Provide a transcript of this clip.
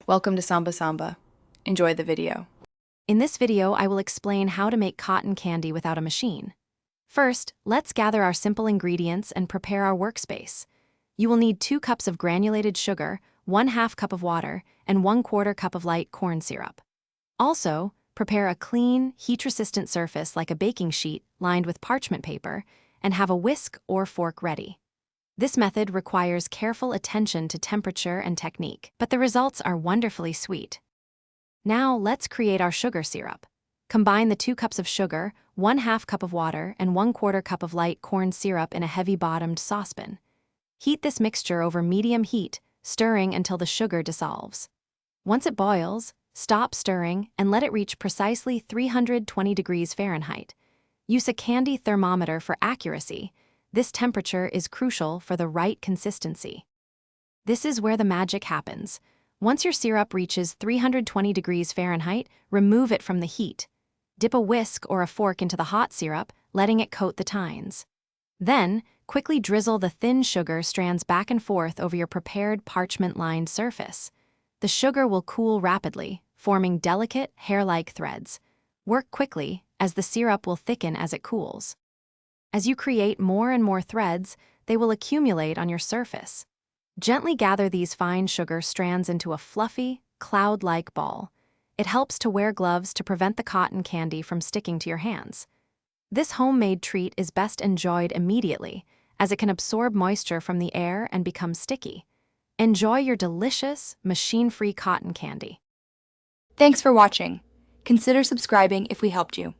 Welcome to Samba Samba. Enjoy the video. In this video, I will explain how to make cotton candy without a machine. First, let's gather our simple ingredients and prepare our workspace. You will need 2 cups of granulated sugar, 1/2 cup of water, and 1/4 cup of light corn syrup. Also, prepare a clean, heat-resistant surface like a baking sheet lined with parchment paper, and have a whisk or fork ready. This method requires careful attention to temperature and technique, but the results are wonderfully sweet. Now let's create our sugar syrup. Combine the 2 cups of sugar, 1/2 cup of water, and 1/4 cup of light corn syrup in a heavy-bottomed saucepan. Heat this mixture over medium heat, stirring until the sugar dissolves. Once it boils, stop stirring and let it reach precisely 320 degrees Fahrenheit. Use a candy thermometer for accuracy. This temperature is crucial for the right consistency. This is where the magic happens. Once your syrup reaches 320 degrees Fahrenheit, remove it from the heat. Dip a whisk or a fork into the hot syrup, letting it coat the tines. Then, quickly drizzle the thin sugar strands back and forth over your prepared parchment-lined surface. The sugar will cool rapidly, forming delicate, hair-like threads. Work quickly, as the syrup will thicken as it cools. As you create more and more threads, they will accumulate on your surface. Gently gather these fine sugar strands into a fluffy, cloud-like ball. It helps to wear gloves to prevent the cotton candy from sticking to your hands. This homemade treat is best enjoyed immediately, as it can absorb moisture from the air and become sticky. Enjoy your delicious, machine-free cotton candy. Thanks for watching. Consider subscribing if we helped you.